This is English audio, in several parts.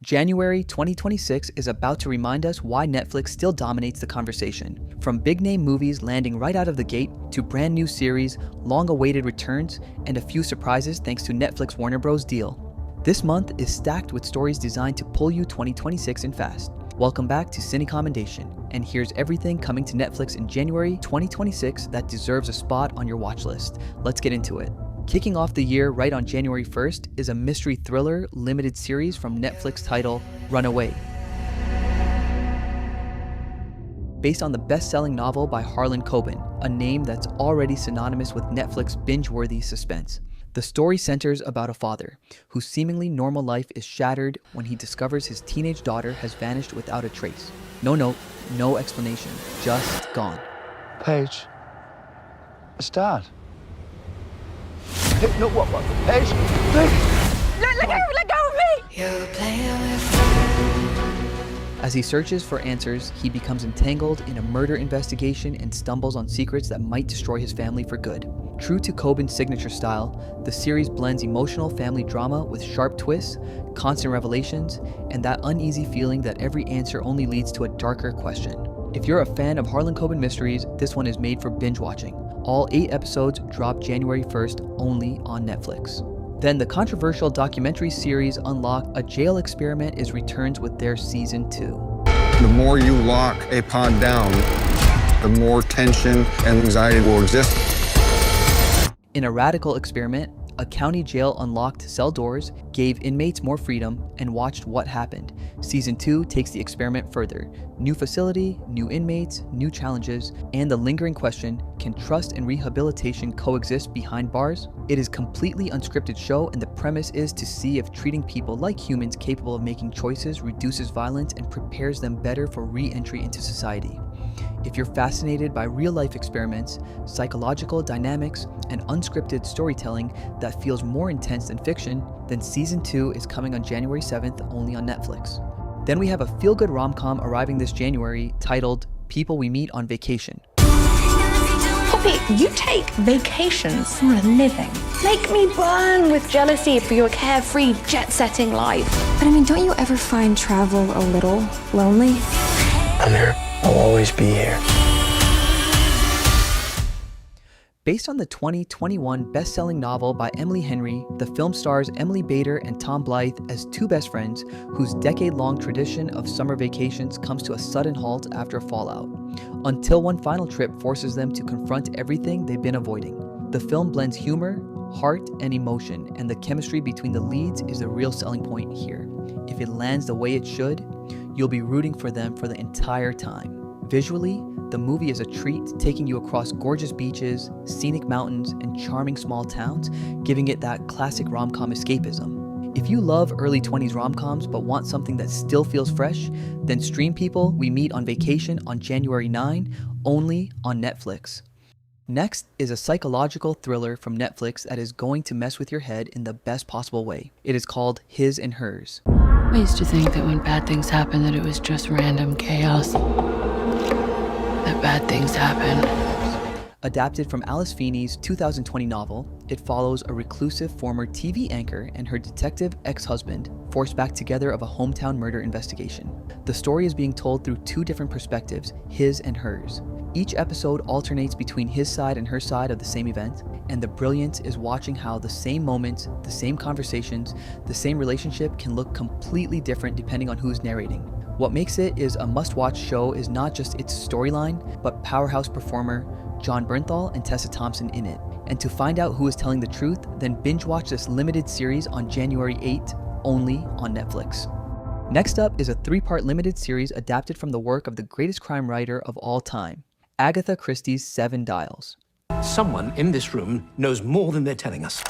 January 2026 is about to remind us why Netflix still dominates the conversation. From big-name movies landing right out of the gate, to brand new series, long-awaited returns, and a few surprises thanks to Netflix Warner Bros. Deal. This month is stacked with stories designed to pull you 2026 in fast. Welcome back to Cine Commendation, and here's everything coming to Netflix in January 2026 that deserves a spot on your watch list. Let's get into it. Kicking off the year right on January 1st is a mystery thriller limited series from Netflix titled Runaway. Based on the best-selling novel by Harlan Coben, a name that's already synonymous with Netflix binge-worthy suspense. The story centers about a father whose seemingly normal life is shattered when he discovers his teenage daughter has vanished without a trace. No note, no explanation, just gone. Paige, it's Dad. No, what? Paige, please! Let go of me! You're playing with fire. As he searches for answers, he becomes entangled in a murder investigation and stumbles on secrets that might destroy his family for good. True to Coben's signature style, the series blends emotional family drama with sharp twists, constant revelations, and that uneasy feeling that every answer only leads to a darker question. If you're a fan of Harlan Coben mysteries, this one is made for binge watching. All 8 episodes drop January 1st only on Netflix. Then the controversial documentary series Unlocked, A Jail Experiment is returns with their season 2. The more you lock a pod down, the more tension and anxiety will exist. In a radical experiment, a county jail unlocked cell doors, gave inmates more freedom, and watched what happened. Season 2 takes the experiment further. New facility, new inmates, new challenges, and the lingering question, can trust and rehabilitation coexist behind bars? It is a completely unscripted show, and the premise is to see if treating people like humans capable of making choices reduces violence and prepares them better for re-entry into society. If you're fascinated by real-life experiments, psychological dynamics, and unscripted storytelling that feels more intense than fiction, then Season 2 is coming on January 7th only on Netflix. Then we have a feel-good rom-com arriving this January titled People We Meet on Vacation. Poppy, you take vacations for a living. Make me burn with jealousy for your carefree, jet-setting life. But I mean, don't you ever find travel a little lonely? I'm here. I'll always be here. Based on the 2021 best-selling novel by Emily Henry, the film stars Emily Bader and Tom Blythe as two best friends whose decade-long tradition of summer vacations comes to a sudden halt after a fallout, until one final trip forces them to confront everything they've been avoiding. The film blends humor, heart, and emotion, and the chemistry between the leads is the real selling point here. If it lands the way it should, you'll be rooting for them for the entire time. Visually, the movie is a treat, taking you across gorgeous beaches, scenic mountains, and charming small towns, giving it that classic rom-com escapism. If you love early 20s rom-coms but want something that still feels fresh, then stream People We Meet on Vacation on January 9, only on Netflix. Next is a psychological thriller from Netflix that is going to mess with your head in the best possible way. It is called His and Hers. I used to think that when bad things happen that it was just random chaos. That bad things happen. Adapted from Alice Feeney's 2020 novel, it follows a reclusive former TV anchor and her detective ex-husband forced back together of a hometown murder investigation. The story is being told through 2 different perspectives, his and hers. Each episode alternates between his side and her side of the same event, and the brilliance is watching how the same moments, the same conversations, the same relationship can look completely different depending on who's narrating. What makes it is a must-watch show is not just its storyline, but powerhouse performer John Bernthal and Tessa Thompson in it. And to find out who is telling the truth, then binge watch this limited series on January 8th, only on Netflix. Next up is a 3-part limited series adapted from the work of the greatest crime writer of all time, Agatha Christie's 7 Dials. Someone in this room knows more than they're telling us.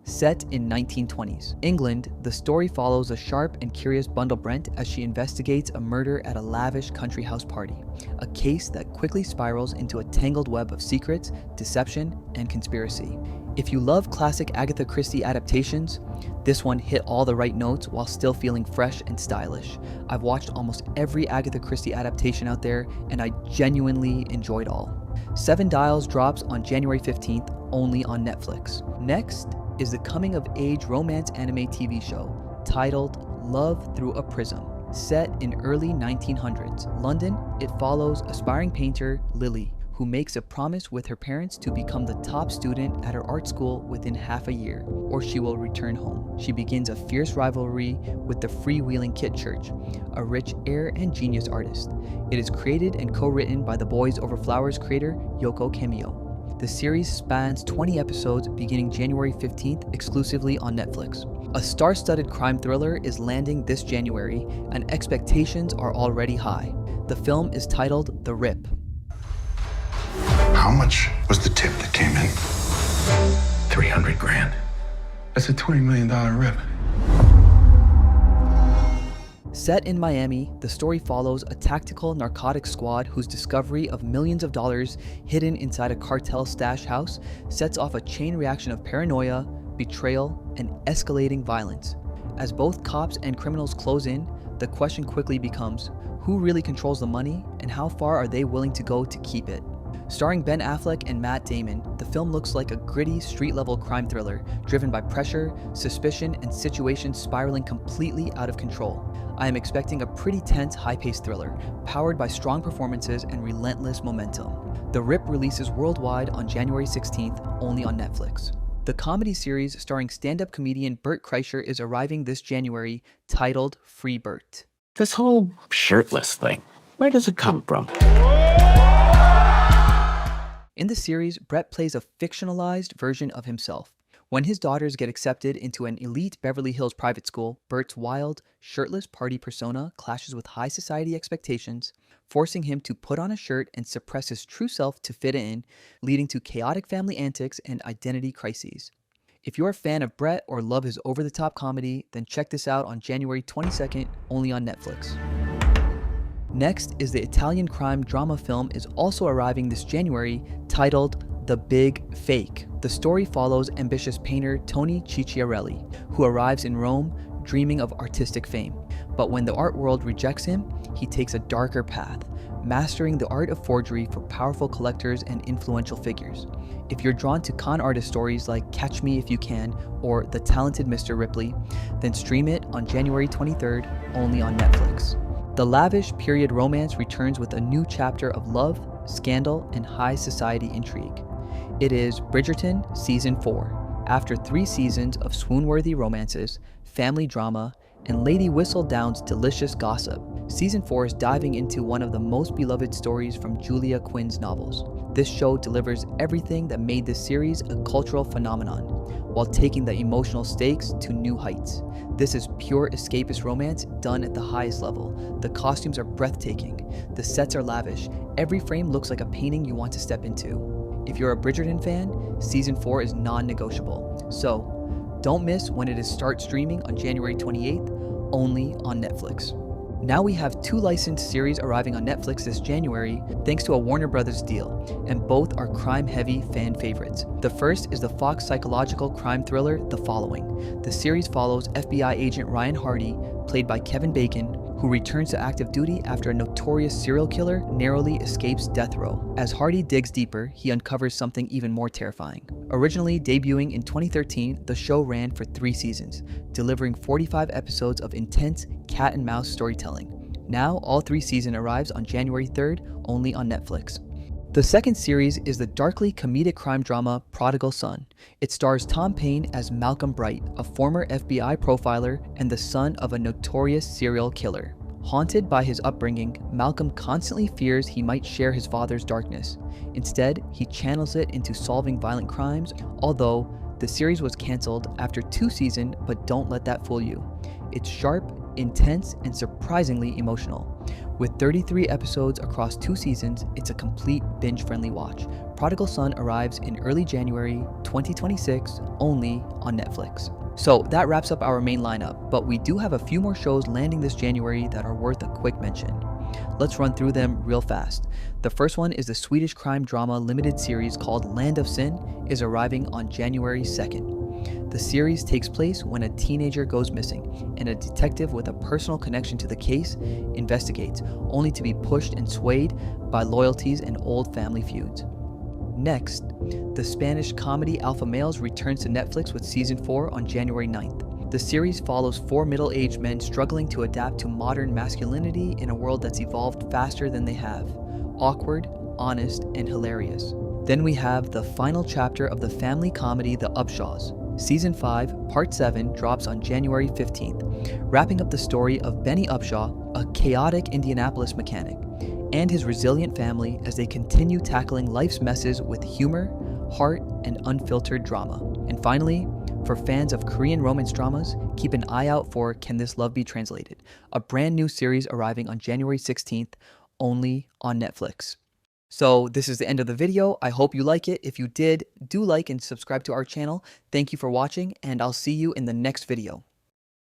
Set in 1920s England, the story follows a sharp and curious Bundle Brent as she investigates a murder at a lavish country house party, a case that quickly spirals into a tangled web of secrets, deception, and conspiracy. If you love classic Agatha Christie adaptations, this one hit all the right notes while still feeling fresh and stylish. I've watched almost every Agatha Christie adaptation out there, and I genuinely enjoyed all. 7 Dials drops on January 15th, only on Netflix. Next is the coming-of-age romance anime TV show, titled Love Through a Prism. Set in early 1900s London, it follows aspiring painter Lily, who makes a promise with her parents to become the top student at her art school within half a year, or she will return home. She begins a fierce rivalry with the freewheeling Kit Church, a rich heir and genius artist. It is created and co-written by the Boys Over Flowers creator Yoko Kamio. The series spans 20 episodes beginning January 15th exclusively on Netflix. A star-studded crime thriller is landing this January, and expectations are already high. The film is titled The Rip. How much was the tip that came in? 300 grand. That's a $20 million rip. Set in Miami, the story follows a tactical narcotics squad whose discovery of millions of dollars hidden inside a cartel stash house sets off a chain reaction of paranoia, betrayal, and escalating violence. As both cops and criminals close in, the question quickly becomes, who really controls the money and how far are they willing to go to keep it? Starring Ben Affleck and Matt Damon, the film looks like a gritty, street-level crime thriller driven by pressure, suspicion, and situations spiraling completely out of control. I am expecting a pretty tense, high-paced thriller, powered by strong performances and relentless momentum. The Rip releases worldwide on January 16th, only on Netflix. The comedy series starring stand-up comedian Bert Kreischer is arriving this January, titled Free Bert. This whole shirtless thing, where does it come from? In the series, Brett plays a fictionalized version of himself. When his daughters get accepted into an elite Beverly Hills private school, Bert's wild, shirtless party persona clashes with high society expectations, forcing him to put on a shirt and suppress his true self to fit in, leading to chaotic family antics and identity crises. If you're a fan of Brett or love his over-the-top comedy, then check this out on January 22nd, only on Netflix. Next is the Italian crime drama film is also arriving this January, titled The Big Fake. The story follows ambitious painter Tony Cicciarelli, who arrives in Rome dreaming of artistic fame. But when the art world rejects him, he takes a darker path, mastering the art of forgery for powerful collectors and influential figures. If you're drawn to con artist stories like Catch Me If You Can or The Talented Mr. Ripley, then stream it on January 23rd, only on Netflix. The lavish period romance returns with a new chapter of love, scandal, and high society intrigue. It is Bridgerton Season 4. After 3 seasons of swoon-worthy romances, family drama, and Lady Whistledown's delicious gossip, Season 4 is diving into one of the most beloved stories from Julia Quinn's novels. This show delivers everything that made this series a cultural phenomenon, while taking the emotional stakes to new heights. This is pure escapist romance done at the highest level. The costumes are breathtaking, the sets are lavish, every frame looks like a painting you want to step into. If you're a Bridgerton fan, Season 4 is non-negotiable. So, don't miss when it starts streaming on January 28th, only on Netflix. Now we have 2 licensed series arriving on Netflix this January thanks to a Warner Brothers deal, and both are crime-heavy fan favorites. The first is the Fox psychological crime thriller The Following. The series follows FBI agent Ryan Hardy, played by Kevin Bacon, who returns to active duty after a notorious serial killer narrowly escapes death row. As Hardy digs deeper, he uncovers something even more terrifying. Originally debuting in 2013, the show ran for 3 seasons, delivering 45 episodes of intense cat-and-mouse storytelling. Now, all 3 seasons arrives on January 3rd, only on Netflix. The second series is the darkly comedic crime drama Prodigal Son. It stars Tom Payne as Malcolm Bright, a former FBI profiler and the son of a notorious serial killer. Haunted by his upbringing, Malcolm constantly fears he might share his father's darkness. Instead, he channels it into solving violent crimes, although the series was canceled after 2 seasons, but don't let that fool you. It's sharp, intense, and surprisingly emotional. With 33 episodes across 2 seasons, it's a complete binge-friendly watch. Prodigal Son arrives in early January 2026, only on Netflix. So that wraps up our main lineup, but we do have a few more shows landing this January that are worth a quick mention. Let's run through them real fast. The first one is the Swedish crime drama limited series called Land of Sin, is arriving on January 2nd. The series takes place when a teenager goes missing, and a detective with a personal connection to the case investigates, only to be pushed and swayed by loyalties and old family feuds. Next, the Spanish comedy Alpha Males returns to Netflix with Season 4 on January 9th. The series follows 4 middle-aged men struggling to adapt to modern masculinity in a world that's evolved faster than they have. Awkward, honest, and hilarious. Then we have the final chapter of the family comedy The Upshaws. Season 5, Part 7 drops on January 15th, wrapping up the story of Benny Upshaw, a chaotic Indianapolis mechanic, and his resilient family as they continue tackling life's messes with humor, heart, and unfiltered drama. And finally, for fans of Korean romance dramas, keep an eye out for Can This Love Be Translated, a brand new series arriving on January 16th, only on Netflix. So this is the end of the video. I hope you like it. If you did, do like and subscribe to our channel. Thank you for watching, and I'll see you in the next video.